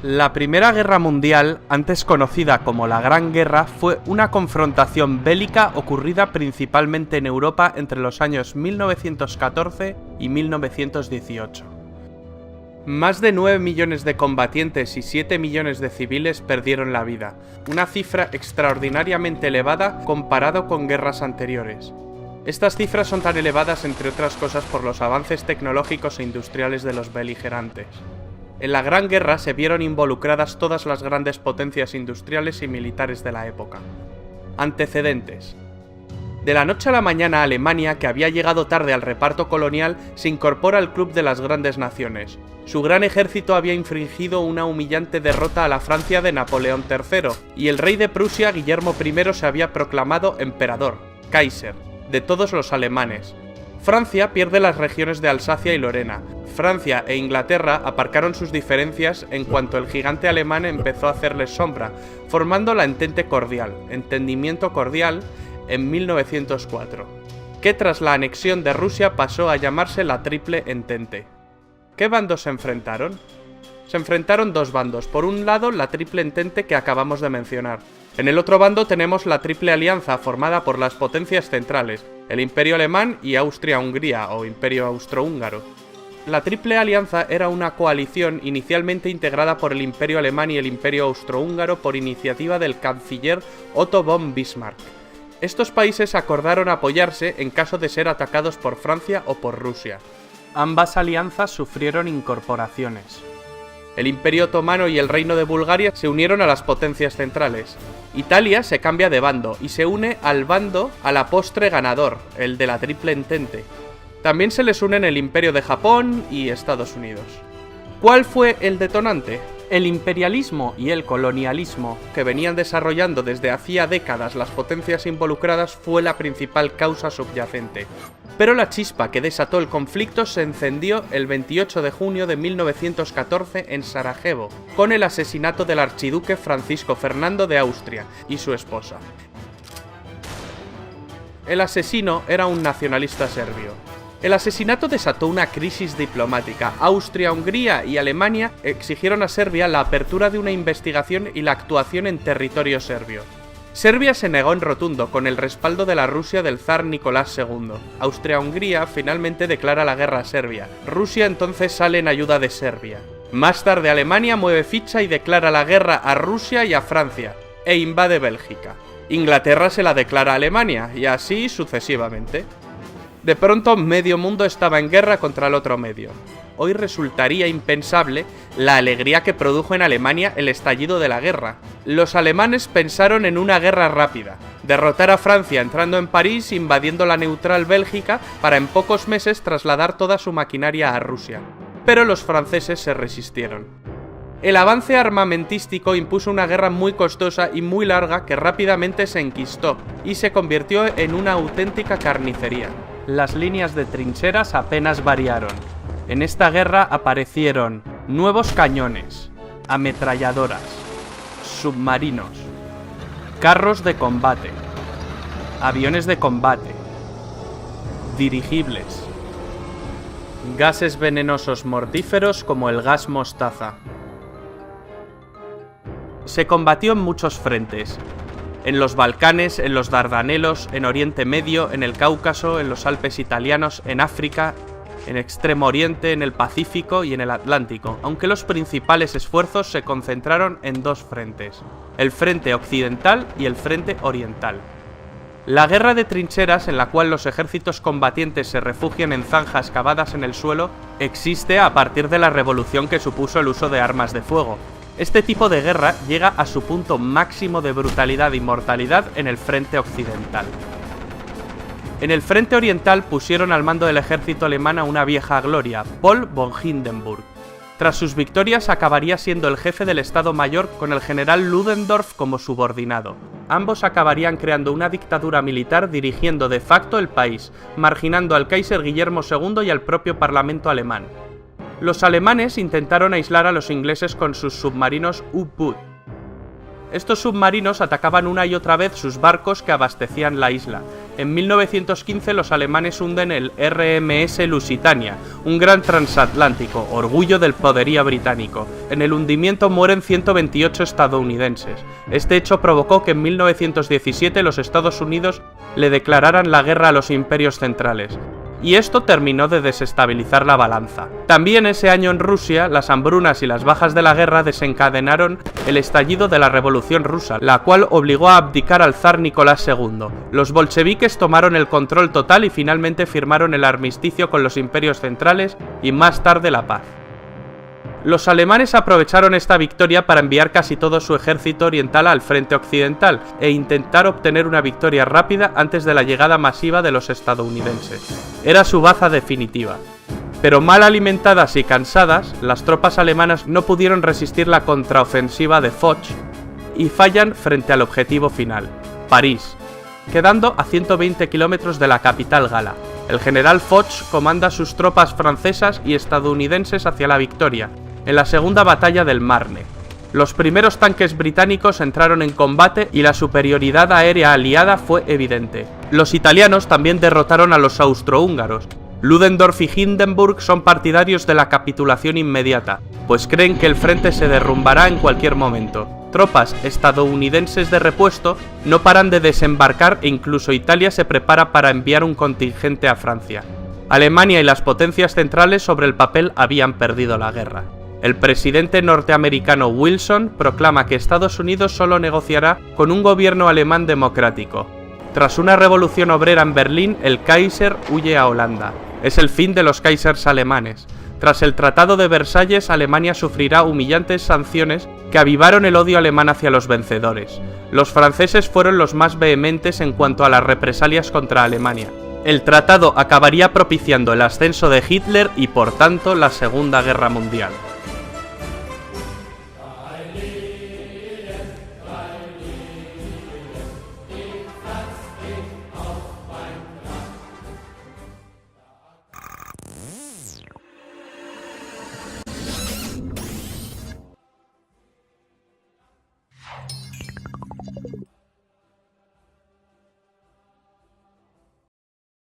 La Primera Guerra Mundial, antes conocida como la Gran Guerra, fue una confrontación bélica ocurrida principalmente en Europa entre los años 1914 y 1918. Más de 9 millones de combatientes y 7 millones de civiles perdieron la vida, una cifra extraordinariamente elevada comparado con guerras anteriores. Estas cifras son tan elevadas, entre otras cosas, por los avances tecnológicos e industriales de los beligerantes. En la Gran Guerra se vieron involucradas todas las grandes potencias industriales y militares de la época. Antecedentes. De la noche a la mañana, Alemania, que había llegado tarde al reparto colonial, se incorpora al club de las grandes naciones. Su gran ejército había infringido una humillante derrota a la Francia de Napoleón III, y el rey de Prusia, Guillermo I, se había proclamado emperador, Kaiser, de todos los alemanes. Francia pierde las regiones de Alsacia y Lorena. Francia e Inglaterra aparcaron sus diferencias en cuanto el gigante alemán empezó a hacerles sombra, formando la Entendimiento Cordial, en 1904, que tras la anexión de Rusia pasó a llamarse la Triple Entente. ¿Qué bandos se enfrentaron? Se enfrentaron dos bandos. Por un lado, la Triple Entente que acabamos de mencionar. En el otro bando tenemos la Triple Alianza, formada por las potencias centrales, el Imperio Alemán y Austria-Hungría, o Imperio Austrohúngaro. La Triple Alianza era una coalición inicialmente integrada por el Imperio Alemán y el Imperio Austrohúngaro por iniciativa del canciller Otto von Bismarck. Estos países acordaron apoyarse en caso de ser atacados por Francia o por Rusia. Ambas alianzas sufrieron incorporaciones. El Imperio Otomano y el Reino de Bulgaria se unieron a las potencias centrales. Italia se cambia de bando y se une al bando a la postre ganador, el de la Triple Entente. También se les unen el Imperio de Japón y Estados Unidos. ¿Cuál fue el detonante? El imperialismo y el colonialismo que venían desarrollando desde hacía décadas las potencias involucradas fue la principal causa subyacente. Pero la chispa que desató el conflicto se encendió el 28 de junio de 1914 en Sarajevo, con el asesinato del archiduque Francisco Fernando de Austria y su esposa. El asesino era un nacionalista serbio. El asesinato desató una crisis diplomática. Austria, Hungría y Alemania exigieron a Serbia la apertura de una investigación y la actuación en territorio serbio. Serbia se negó en rotundo, con el respaldo de la Rusia del zar Nicolás II. Austria-Hungría finalmente declara la guerra a Serbia. Rusia entonces sale en ayuda de Serbia. Más tarde Alemania mueve ficha y declara la guerra a Rusia y a Francia, e invade Bélgica. Inglaterra se la declara a Alemania, y así sucesivamente. De pronto, medio mundo estaba en guerra contra el otro medio. Hoy resultaría impensable la alegría que produjo en Alemania el estallido de la guerra. Los alemanes pensaron en una guerra rápida, derrotar a Francia entrando en París, invadiendo la neutral Bélgica, para en pocos meses trasladar toda su maquinaria a Rusia. Pero los franceses se resistieron. El avance armamentístico impuso una guerra muy costosa y muy larga que rápidamente se enquistó y se convirtió en una auténtica carnicería. Las líneas de trincheras apenas variaron. En esta guerra aparecieron nuevos cañones, ametralladoras, submarinos, carros de combate, aviones de combate, dirigibles, gases venenosos mortíferos como el gas mostaza. Se combatió en muchos frentes. En los Balcanes, en los Dardanelos, en Oriente Medio, en el Cáucaso, en los Alpes italianos, en África, en Extremo Oriente, en el Pacífico y en el Atlántico, aunque los principales esfuerzos se concentraron en dos frentes, el frente occidental y el frente oriental. La guerra de trincheras, en la cual los ejércitos combatientes se refugian en zanjas cavadas en el suelo, existe a partir de la revolución que supuso el uso de armas de fuego. Este tipo de guerra llega a su punto máximo de brutalidad y mortalidad en el frente occidental. En el frente oriental pusieron al mando del ejército alemán a una vieja gloria, Paul von Hindenburg. Tras sus victorias acabaría siendo el jefe del Estado Mayor con el general Ludendorff como subordinado. Ambos acabarían creando una dictadura militar dirigiendo de facto el país, marginando al Kaiser Guillermo II y al propio Parlamento alemán. Los alemanes intentaron aislar a los ingleses con sus submarinos U-Boot. Estos submarinos atacaban una y otra vez sus barcos que abastecían la isla. En 1915 los alemanes hunden el RMS Lusitania, un gran transatlántico, orgullo del poderío británico. En el hundimiento mueren 128 estadounidenses. Este hecho provocó que en 1917 los Estados Unidos le declararan la guerra a los imperios centrales. Y esto terminó de desestabilizar la balanza. También ese año en Rusia, las hambrunas y las bajas de la guerra desencadenaron el estallido de la Revolución Rusa, la cual obligó a abdicar al zar Nicolás II. Los bolcheviques tomaron el control total y finalmente firmaron el armisticio con los imperios centrales y más tarde la paz. Los alemanes aprovecharon esta victoria para enviar casi todo su ejército oriental al frente occidental e intentar obtener una victoria rápida antes de la llegada masiva de los estadounidenses. Era su baza definitiva. Pero mal alimentadas y cansadas, las tropas alemanas no pudieron resistir la contraofensiva de Foch y fallan frente al objetivo final, París, quedando a 120 kilómetros de la capital gala. El general Foch comanda sus tropas francesas y estadounidenses hacia la victoria, en la segunda batalla del Marne. Los primeros tanques británicos entraron en combate y la superioridad aérea aliada fue evidente. Los italianos también derrotaron a los austrohúngaros. Ludendorff y Hindenburg son partidarios de la capitulación inmediata, pues creen que el frente se derrumbará en cualquier momento. Tropas estadounidenses de repuesto no paran de desembarcar e incluso Italia se prepara para enviar un contingente a Francia. Alemania y las potencias centrales sobre el papel habían perdido la guerra. El presidente norteamericano Wilson proclama que Estados Unidos solo negociará con un gobierno alemán democrático. Tras una revolución obrera en Berlín, el Kaiser huye a Holanda. Es el fin de los Kaisers alemanes. Tras el Tratado de Versalles, Alemania sufrirá humillantes sanciones que avivaron el odio alemán hacia los vencedores. Los franceses fueron los más vehementes en cuanto a las represalias contra Alemania. El tratado acabaría propiciando el ascenso de Hitler y, por tanto, la Segunda Guerra Mundial.